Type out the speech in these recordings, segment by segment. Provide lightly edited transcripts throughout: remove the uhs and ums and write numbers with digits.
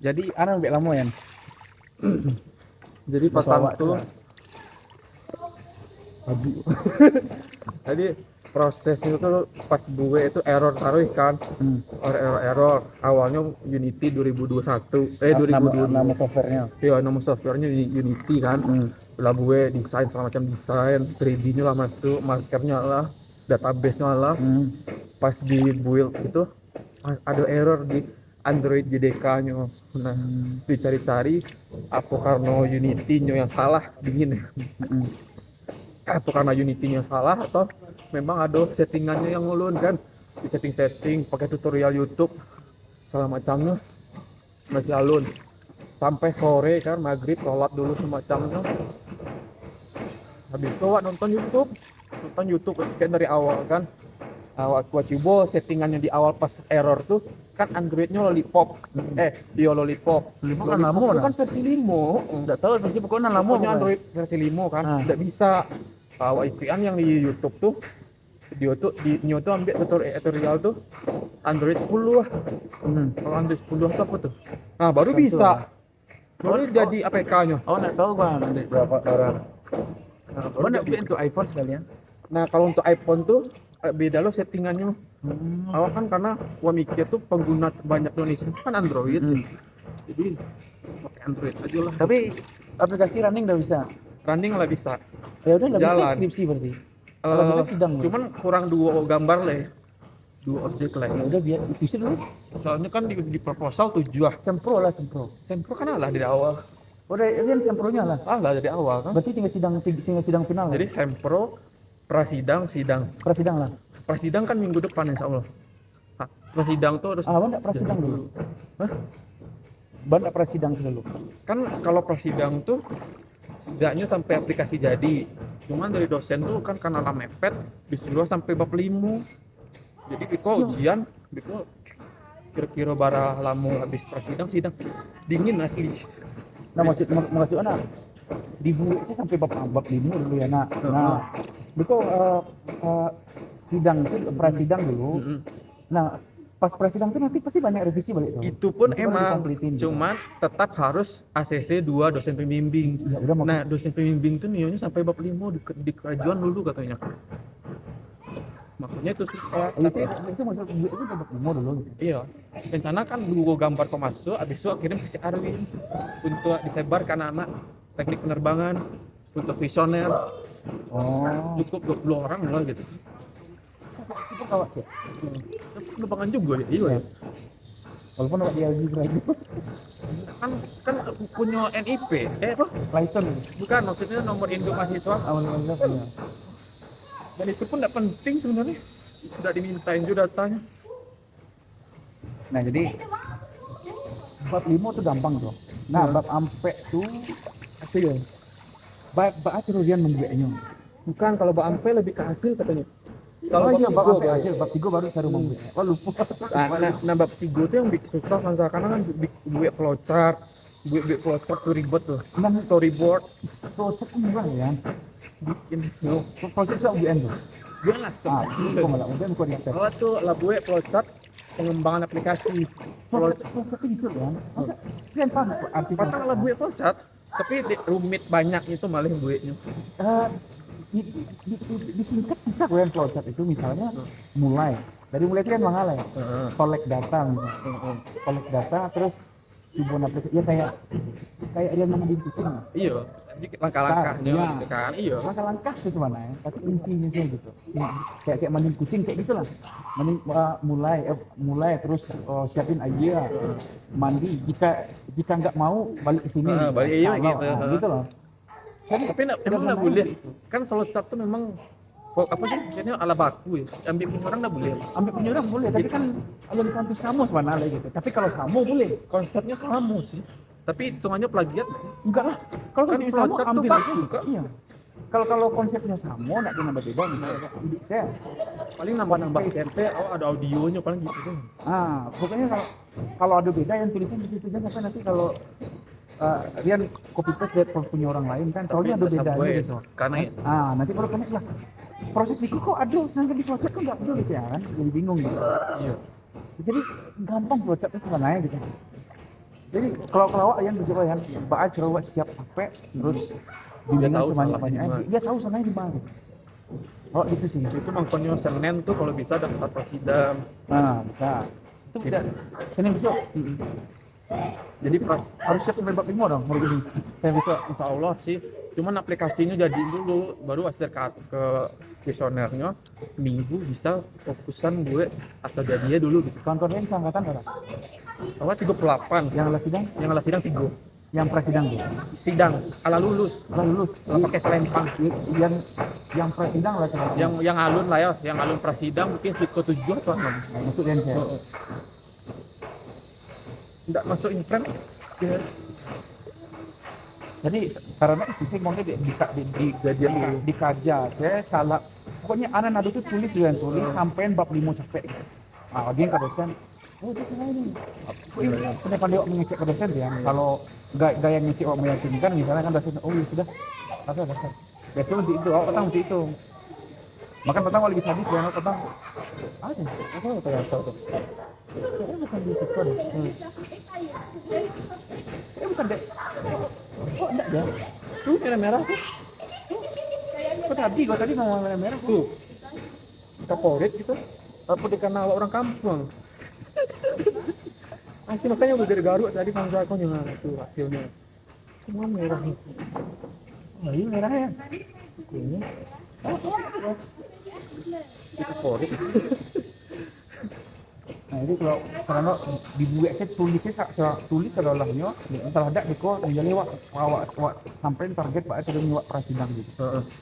Jadi lebih lama ya. Jadi pasang tuh jadi prosesnya itu pas gue itu error taruh kan error awalnya Unity 2021 nama 2022 softwarenya. ya nama softwarenya Unity kan. Lah gue desain segala macam desain 3D nya lah masuk markernya lah database nya lah. Pas di build itu ada error di Android JDK nya. Nah dicari-cari apa karena Unity nya yang salah dingin ya. Atau karena Unity-nya salah atau memang ada settingannya yang ngulun kan di setting pakai tutorial YouTube segala macamnya masih alun sampai sore kan maghrib sholat dulu semacamnya. Habis itu nonton YouTube kan dari awal kan awal coba settingannya di awal pas error tuh kan Android-nya lollipop lollipop Kan lama itu kan? kan versi 5 Enggak tahu sih pokoknya lama pokoknya Android versi 5 kan nggak bisa IPN yang di YouTube tuh video tuh di Neo tuh ambil tutorial tuh Android 10 lah. Kalau Android 10 tuh apa tuh? Nah baru bisa baru jadi APK-nya. Enggak tahu gua nanti berapa orang. Nah, Gua enggak bikin untuk iPhone sekalian. nah kalau untuk iPhone tuh beda loh settingannya. Awal kan karena gua mikir tuh pengguna banyak Indonesia kan Android. Jadi pakai Android aja lah. Tapi aplikasi running udah bisa. Running lah bisa. Ya udah enggak bisa Jalan. skripsi berarti. Kalau bisa sidang. Cuman kurang 2 gambar lah ya. 2 objek lah ya. Ya udah biar bisa dulu. Soalnya kan di proposal 7 Sempro lah sempro. Sempro kan lah dari awal. Udah ini sempronya lah. Lah dari awal kan. Berarti tinggal sidang final. Jadi sempro prasidang sidang. Prasidang lah. Prasidang kan minggu depan insyaallah. Prasidang tuh harus Bang enggak prasidang dulu. Hah? Bang enggak prasidang dulu. Kan kalau prasidang tuh setidaknya sampai aplikasi jadi. Cuman dari dosen tuh kan karena lah mepet disuruh sampai bab 5. Jadi biko ujian biko kira-kira bara lamu habis prasidang sidang dingin asli. Nah maksud anak dibuatnya sampai bab 5 dulu ya nak. Nah itu sidang itu prasidang dulu. Nah pas prasidang itu nanti pasti banyak revisi balik tuh. Itu pun Nanti emang gitu. cuman tetap harus ACC 2 dosen pembimbing. Ya, udah, nah dosen pembimbing tuh nilainya sampai bab 5 di kerajuan dulu katanya. Makanya itu susah. Itu maksud itu bab 5 dulu gitu. Iya. Rencana kan dulu gambar kok masuk, habis itu kirim ke si Arwin untuk disebar ke anak-anak teknik penerbangan untuk visioner. Cukup 20 orang lah gitu. Itu kawat ya. Penerbangan juga ya. Iya. Walaupun enggak dia lagi kan punya NIP. Apa? license. Bukan maksudnya nomor induk mahasiswa. Awalnya punya. Dan itu pun tidak penting sebenarnya. Sudah dimintain juga datanya. Nah jadi bab 5 tuh gampang tuh. Nah bab ampe tuh apa ya? Bab terus membuatnya. Bukan kalau bab ampe lebih ke hasil katanya. Kalau bab ampe hasil bab 3 baru cara membuat. Oh lupa. Nah bab 3 tuh yang bikin susah karena kan buat flowchart. Buat flowchart tuh ribet tuh. Storyboard. Flowchart kan murah ya. Bikin flowchart itu UN tuh. Bukan lah. Kok malah UN kok di Oh tuh lah buat flowchart pengembangan aplikasi. Flowchart itu ya. Masa kalian paham arti Patang lah buat flowchart. Tapi rumit banyak itu malah buatnya. Disingkat bisa kalian flowchart itu misalnya mulai itu kan mahal ya. Collect data misalnya. Collect data terus coba aplikasi ya kayak dia mengambil kucing. Iya, sedikit langkah-langkahnya gitu kan. Iya. Langkah-langkah sih sebenarnya, tapi intinya sih gitu. Kayak mandiin kucing kayak gitulah. Mulai terus siapin aja mandi jika nggak mau balik ke sini. Balik aja gitu. Gitu loh. Tapi emang nggak boleh kan flowchart tuh memang apa sih misalnya ala baku ya ambil punya orang nggak boleh boleh tapi kan yang kampus kamu sebenarnya gitu tapi kalau kamu boleh konsepnya sama sih tapi hitungannya plagiat enggak lah kalau kan flowchart tuh baku kan iya kalau konsepnya sama nggak kena beda misalnya saya paling nambah CMP ada audionya paling gitu pokoknya kalau ada beda yang tulisan di situ aja nanti kalau Rian copy paste dari punya orang lain kan soalnya ada bedanya gitu karena nanti kalau connect lah proses itu kok ada sampai di flowchart kok nggak ada gitu ya kan jadi bingung gitu iya jadi gampang flowchart itu sebenarnya gitu Jadi kalau kelawak yang bisa kan, baca kelawak setiap sampai terus Dia tahu sebanyak salahnya di mana. dia tahu salahnya di mana. Oh itu sih. Itu nontonnya Senin tuh kalau bisa ada tempat Prasidam. Nah bisa. Itu tidak. Senin besok. Jadi pas Harus siap sampai bab 5 dong hari ini. Saya besok. insya Allah sih, cuman aplikasinya jadi dulu, baru hasil ke visionernya minggu bisa fokusan gue asal jadinya dulu gitu. Kawan-kawan yang seangkatan berapa? Awal 38, Yang alat sidang, yang alat sidang 3. yang presiden tuh. Sidang ala lulus, Lah lulus. ala pakai selempang. Yang presiden lah cara. Yang alun lah ya, yang alun prasidang mungkin ke 7 atau 6. Nah, masuk dan saya. Enggak masuk imprint. Ya. Jadi karena itu maunya dikaja. Saya salah. Pokoknya anak nado itu tulis sampai bab 5 capek. Ah, dia ke dosen. Oh, itu salah ini. Sudah pandai mengecek ke dosen ya. Kalau gaya ngecek meyakinkan misalnya kan dosen, oh ya sudah. Dasar. Betul untuk itu, petang untuk itu. Makan petang kalau lagi sadis ya, petang. Ada, apa tuh? Saya bukan di situ. Saya bukan dek. Kok enggak ya? Tuh merah tuh. Kok tadi ngomong merah Tuh. Kaporit gitu. Apa karena orang kampung. Nanti makanya udah dari Garut tadi bangsa aku gimana tuh hasilnya. Semua merah nih. Oh, iya merah ya. Ini. Kaporit. Nah itu kalau karena dibuat saya tulis salahnya salah dak deko dia lewat awak sampai target pak sudah nyuak prasidang gitu.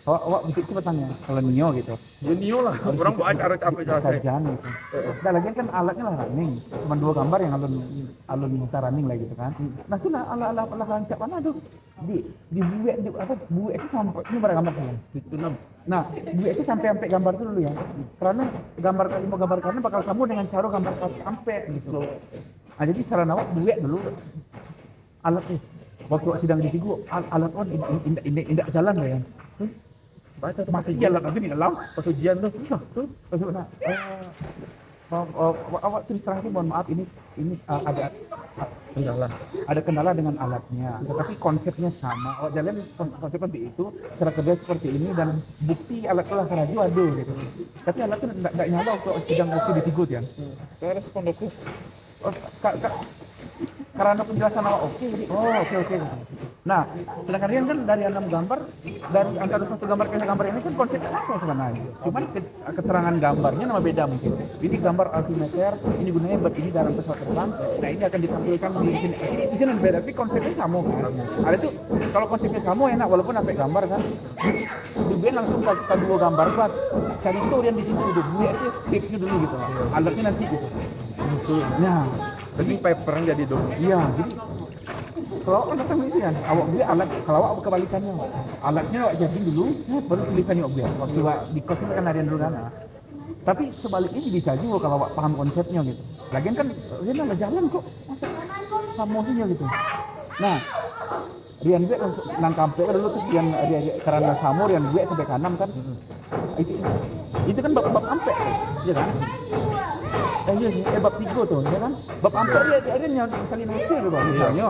Awak begitu itu petangnya kalau nio gitu. Ya Nio lah, orang buat acara capek-capek. Kajian gitu. Dan lagi kan alatnya lah running, cuma 2 gambar yang alun bisa running lah gitu kan. Nah itu lah ala lancap mana tuh dibuat buat itu sampai ini berapa gambar kan? Itu 6. Nah, buat sih sampai gambar itu dulu ya. Karena mau gambar karena bakal kamu dengan cara gambar sampai gitu loh. Nah, jadi cara nawak buat dulu alat nih. Waktu sidang di Tigo, alat on indak jalan lah ya. Baca tuh Mati jalan lagi di dalam. pas ujian tuh. Tuh, nah, awak tulis terang mohon maaf ini ada kendala dengan alatnya, tetapi konsepnya sama. Awak jalan konsep seperti itu, cara kerja seperti ini dan bukti alat telah radio ada gitu. Tapi alat itu tidak nyala waktu sidang waktu di Tigo ya. Saya respon aku. Oh, karena penjelasan awak oke. Nah, sedangkan Rian kan dari 6 gambar, dari antara satu gambar ke gambar ini kan konsepnya sama sebenarnya. Cuman keterangan gambarnya nama beda mungkin. Ini gambar altimeter, ini gunanya buat ini dalam pesawat terbang. Nah ini akan ditampilkan di sini. Di sini beda, tapi konsepnya sama kan. Ada tuh kalau konsepnya sama enak walaupun sampai gambar kan. Dia langsung ke 2 gambar buat cari itu Rian di sini dulu. Dia itu fix dulu gitu. Alatnya nanti gitu. Nah, Jadi papernya jadi dong. iya, jadi kalau ada tulisan, awak beli alat, kalau awak kebalikannya, alatnya awak jadi dulu, baru tulisannya awak beli. Waktu awak di kos itu kan harian dulu kan. Tapi sebaliknya bisa juga kalau awak paham konsepnya gitu. Lagian kan dia nggak jalan kok, samosinya gitu. Nah, Rian gue nang kampe dulu tuh Rian karena Samo Rian gue sampai kanan kan. Itu kan bab ampe, ya kan? Iya sih, bab 3 tuh, ya kan? Bab ampe dia yang kali hasil tuh bang, misalnya.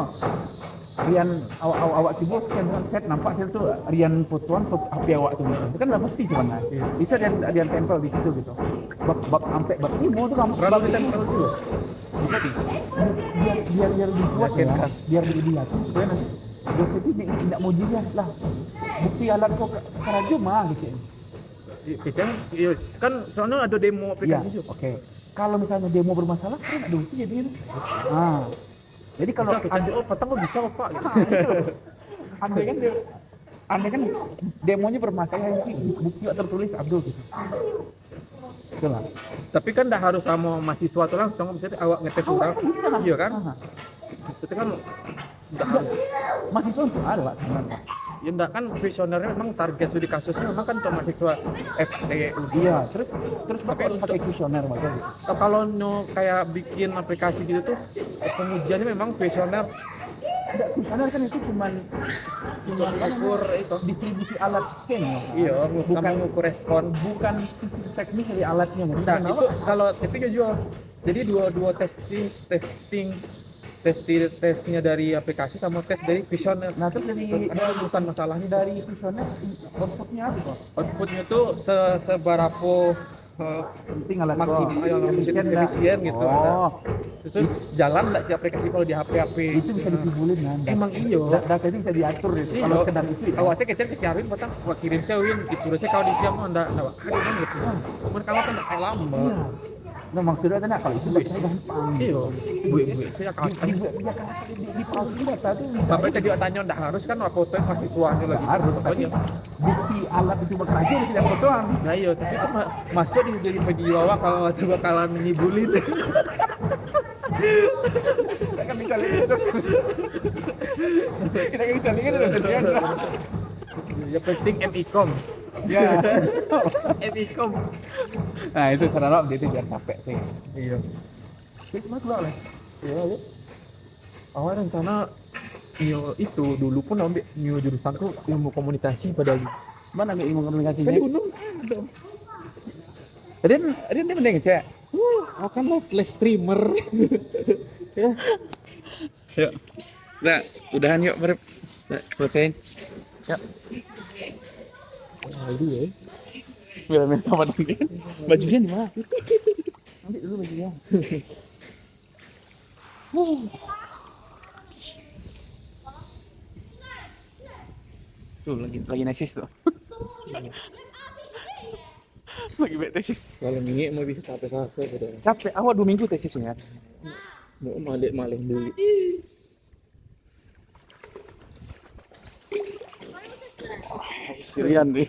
Rian awak sibuk dengan set nampak hasil tuh Rian fotoan foto HP awak tuh itu kan udah mesti sebenarnya. Bisa Rian tempel di situ gitu. Bab ampe bab 5 tuh kamu Terlalu ditempel dulu. biar dibuat ya, biar dilihat supaya nanti dosen itu tidak mau dilihat lah bukti alat kok karajo mah gitu. Kita kan soalnya ada demo aplikasi juga. Oke. Kalau misalnya demo bermasalah kan ada bukti jadi itu. Nah, jadi kalau ada petang kok bisa Pak gitu. Andai kan demonya bermasalah bukti tertulis Abdul gitu. Betul lah. Tapi kan enggak harus sama mahasiswa tuh langsung, misalnya awak ngetes orang. Bisa lah. Iya kan? Itu kan enggak harus. Mahasiswa itu ada Pak sebenarnya. Ya enggak kan visionernya memang target studi kasusnya memang kan untuk mahasiswa FTU. Iya, terus pakai kuesioner macam gitu. Kalau kayak bikin aplikasi gitu tuh pengujiannya memang visioner. Enggak, kuesioner kan itu cuman ukur itu distribusi alat scan ya. Iya, bukan ukur respon. Bukan sisi teknis dari alatnya. Nah, itu kalau tapi juga jadi dua testing tesnya dari aplikasi sama tes dari visioner. Nah terus Ada urusan masalahnya dari visioner outputnya apa kok? outputnya tuh seberapa Penting alat maksimal yang efisien gitu. Oh, Terus jalan nggak sih aplikasi kalau di HP itu bisa ditibulin kan? Emang iyo. Data itu bisa diatur itu. Iya. Kalau sekedar itu ya. Awalnya kecil kesiarin batang buat kirim saya win disuruh saya kalau di siang mah ndak ada kan gitu. Cuman kalau kan kayak lama. Iya. Nah maksudnya ada kalau itu data gampang. Iya. Bu saya kalau Di proses data itu bisa. sampai tadi tanya ndak harus kan foto pasti tuanya lagi. Harus, tapi bukti alat itu bekerja di tidak fotoan. Nah iya, tapi kan masuk di jadi video awak kalau coba bakalan menyibulin. Kita bisa lihat terus. Kita bisa lihat terus. Ya penting MICOM. Ya. MICOM. Nah itu karena dia itu biar capek sih. Iya. Itu mah keluar lah. Iya, iya. Awal rencana iya itu dulu pun ambil new jurusanku ilmu komunikasi padahal Mana ambil ilmu komunikasinya? kan di Unung ada. Dia mending cek. Kan lo flash streamer. Ya. Yuk. Nah, udahan yuk, Merep. Nah, selesaiin. Ya. Aduh ya. Biar apa nanti? Bajunya di mana? Ambil dulu bajunya. Tuh lagi nesis tuh. Lagi baik tesis. Kalau ini mau bisa capek-capek udah. Capek. Awal 2 minggu tesisnya. Mau maling dulu. Sirian dia.